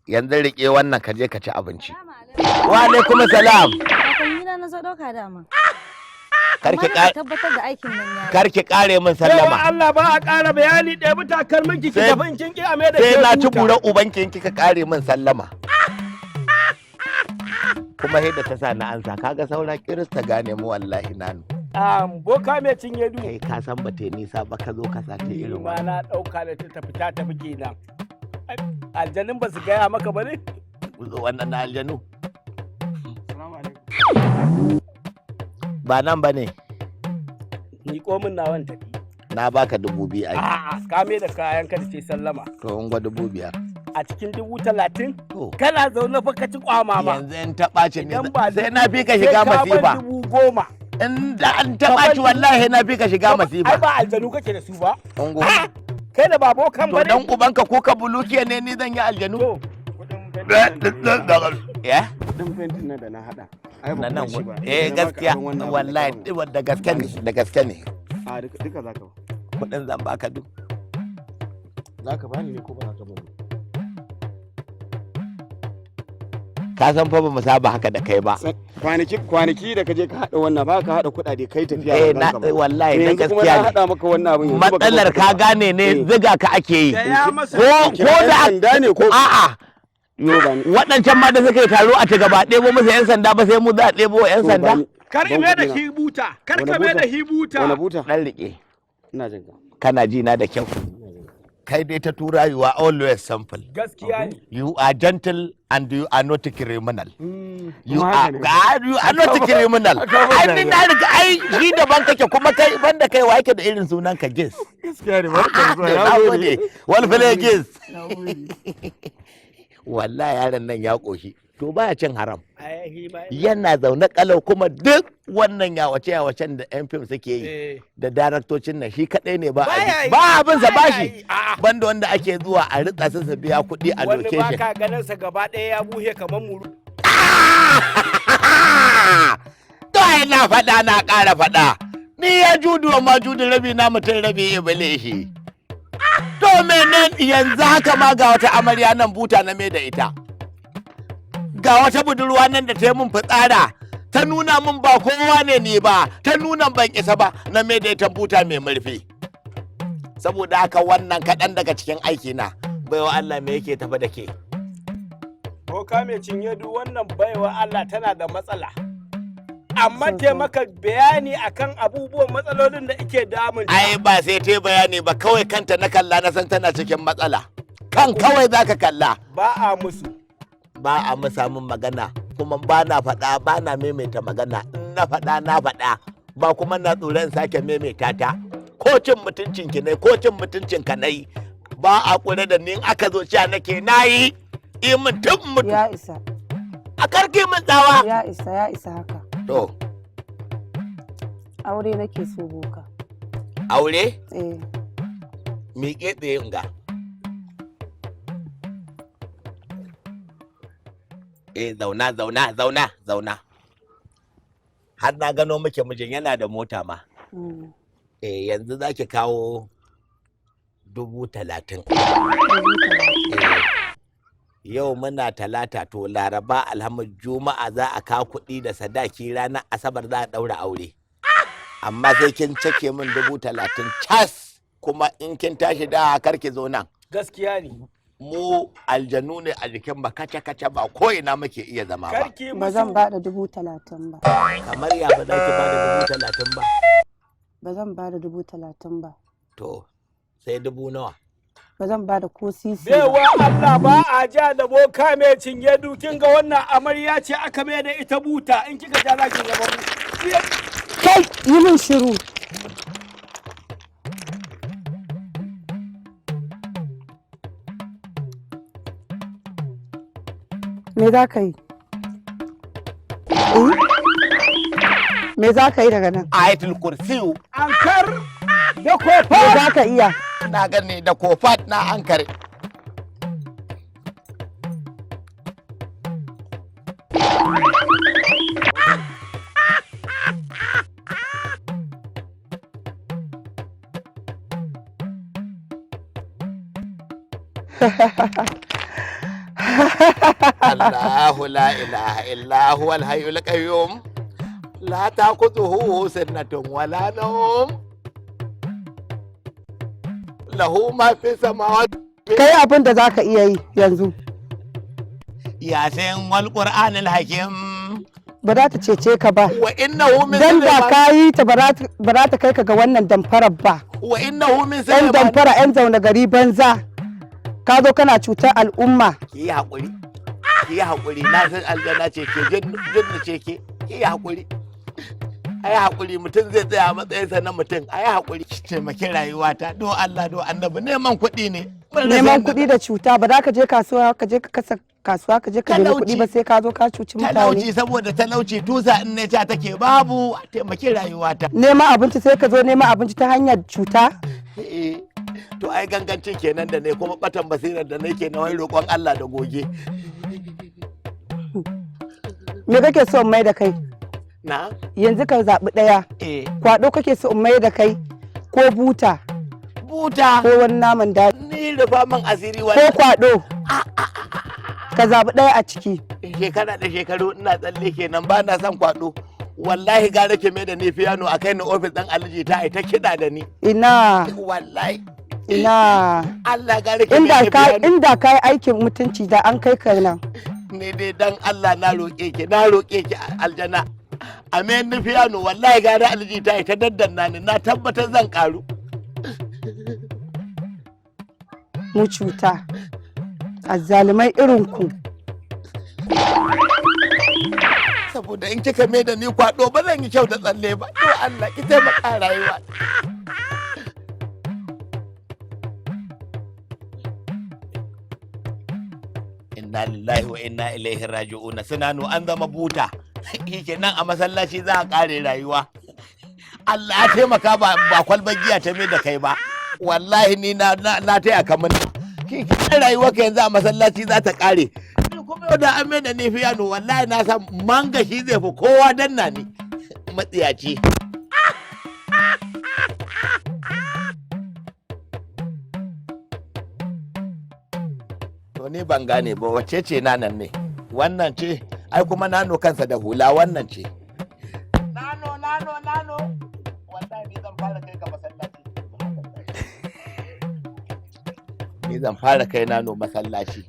yanzu rike wannan ka je ka ci abinci. Wa alaikum salam. Kakanni na zo dauka dama. Karki tabbatar da aikin nan ya. Karki kare min sallama. Sai Allah ba a ƙara bayani ɗaya bi takalmin ki tafi in kin ki a mai da ke. Sai na ci buran ubanki in kika kare min sallama. Kuma yadda ta sa na ansa kaga saura kirista gane mu wallahi nanu. Boka mai cinye du. Kai ka san ba te nisa ba ka zo ka sa ta irin wannan. Na ɗauka da ta tafi kenan. Aljanun ba su gaya maka ba ne? Wannan na aljanu. Ba nan ba ne. Ni komin nawan tafi. Na baka 2,000 ai. A'a, ka me da kayan ka ce sallama. To in gwa 5,000. A cikin 30,000? Kana zaune fa ka ci kwama ma. Yanzu in ta ɓaci ne sai na fi ka shiga masifa. 10,000. In da an ta ɓaci wallahi na fi ka shiga masifa. Ai ba aljanu kake da su ba. Kai da babo kan bane. To dan ubanka ko ka bulukiya ne ni zan yi aljanu. Ya? Kudin fentin na da na hada. Na nan gaskiya wallahi da gaske ne da gaske ne. A duka zaka ba. Kudin zan baka duk. Zaka bani ne ko ba zaka bani? Ka san fa ba mu saba haka da kai ba. Kwanaki da kaje ka hada wannan ba ka hada kudade kai tafiya na wallahi da gaskiya ne. Hada maka wannan abin. Matsalar ka gane ne ziga ka ake yi. Ko da sanda ne ko a'a. Waɗancan ma da suka yi taro a ci gaba ɗebo musu 'yan sanda ba sai mu za a ɗebo 'yan sanda. Kar me da hibuta, kar ka me da hibuta. Wani buta? Ɗan riƙe. Ina jin ka. Kana ji na da kyau. Kai dai ta tura you are always simple. Gaskiya ne. You are gentle and you are not criminal. You are not criminal. Ai ni na riga ai shi daban kake kuma kai banda kai wa yake da irin sunan ka Gis. Gaskiya ne barka da zuwa. Na gode. Wal fele Gis. Wallahi yaron nan ya koshi to baya cin haram yana zaune kalau kuma duk wannan yawacen da yan fim suke yi da daraktocin nan shi kadai ne ba abin sa bashi banda wanda ake zuwa a ritsa su biya kuɗi a location wanda baka ganin sa gaba ɗaya ya buhe kamar muru to ai na faɗa na ƙara faɗa ni ya judu ma judu rabi na mutum rabi ibile shi. To menen yanzu haka ma ga wata amarya nan buta na mai da ita. Ga wata budurwa nan da ta yi min fitsara ta nuna min ba kowa ne ni ba ta nuna ban isa ba na mai da ita buta mai murfi. Saboda haka wannan kaɗan daga cikin aiki na baiwa Allah me yake tafi da ke. Boka mai cinye duk wannan baiwa Allah tana da matsala. Amma te maka bayani akan abubuwan matsalolin da ike damun ta. Ai ba sai ta bayani ba kawai kanta na kalla na san tana cikin matsala. Kan kawai zaka kalla. Ba a musu. Ba a musa min magana kuma ba na faɗa ba na maimaita magana in na faɗa na faɗa ba kuma na tsoron sake maimaita ta. Ko cin mutuncin ki ne ko cin mutuncin ka nayi ba a kure da ni in aka zo cewa nake nayi in mutum mutu. Ya isa. A karki min tsawa. Ya isa haka. To. Aure nake so Boka. Aure? Eh. Miƙe tsaye nga. Zauna. Har na gano muke mijin yana da mota ma. Yanzu za ki kawo 30,000. Yau muna talata to laraba alhamis juma'a za a kawo kuɗi da sadaki ranar asabar za a ɗaura aure. Amma sai kin cake min 30,000 cas kuma in kin tashi da karki zo nan. Gaskiya ne. Mu aljanu ne a jikin ba kaca ba ko ina muke iya zama ba. Ba zan ba da 30,000 ba. Kamar ya ba za ki ba da 30,000 ba? Ba zan ba da 30,000 ba. To sai 1000 nawa? Ba zan ba da ko sisi. Bewa Allah ba a ja da Boka mai cinye dukin ga wannan amarya ce aka mai da ita buta in kika ja za ki zama mu. Kai yi min shiru. Me za ka yi? Me za ka yi daga nan? Ayatul kursiyu. Ankar da kofat. Me za ka iya? Na gani da kofat na ankar. Allahu la ilaha illa huwal hayyul qayyum la ta'khudhuhu sinatun wala nawm lahu ma fi samawati. Kai abin da zaka iya yi yanzu. Yasin wal qur'anil hakim. Ba za ta cece ka ba. Wa innahu min Dan da ka yi ta ba za ta kai ka ga wannan damfarar ba. Wa innahu min Yan damfara, yan zaune gari banza. Ka zo kana cutar al'umma. Ki yi haƙuri. Ki yi haƙuri. Na san aljanna ce ke jinnu ce ke. Ki yi haƙuri. A yi haƙuri, mutum zai tsaya a matsayinsa na mutum. A yi haƙuri. Ki taimaki rayuwata. Do Allah do annabi, neman kuɗi ne. Neman kuɗi da cuta, ba za ka je kasuwa ka je ka kasa kasuwa ka je ka nemi kuɗi ba, sai ka zo ka cuci mutane. Talauci, saboda talauci tusa in ne ta take babu. A taimaki rayuwata. Neman abinci sai ka zo neman abinci ta hanyar cuta. To ai gangancin kenan da ne, kuma batan basirar da nake na wai roƙon Allah da goge. Me kake so in mai da kai? Na? Yanzu ka zaɓi ɗaya. Kwaɗo kake so in mai da kai ko buta? Buta. Ko wani naman daji? Ni rufa man asiri wani. Ko kwaɗo? Ka zaɓi ɗaya a ciki. Shekara da shekaru ina tsalle kenan, ba na son kwaɗo. Wallahi gara ke mai da ni fiyano a kai ni ofis ɗan aliji ta ai ta kiɗa da ni. Ina. Wallahi. Ina. Allah gara ke mai da fiyano. Inda ka yi aikin mutunci da an kai ka nan. Ni dai dan Allah na roƙe ki aljana. A mai ni fiyano, wallahi gara aliji ta ai ta daddanna ni, na tabbatar zan ƙaru. Mu cuta. Azzalumai irin ku. Saboda in kika mai da ni kwaɗo ba zan yi kyau da tsalle ba. To Allah ki taimaka rayuwa. Inna lillahi wa inna ilaihi raji'un. Sunanu an zama buta. Kenan a masallaci za a kare rayuwa. Allah ya taimaka ba kwalbar giya ta mai da kai ba. Wallahi ni na taya kamun. Rayuwa ka yanzu a masallaci za ta kare. Kuma da an mai da ni fiyano, wallahi na san manga shi zai fi kowa danna ni. Matsiyaci. To ni ban gane ba, wacce ce nanan ne? Wannan ce, ai kuma nano kansa da hula, wannan ce. Nano. Wallahi ni zan fara kai ka masallaci. Ni zan fara kai nano masallaci.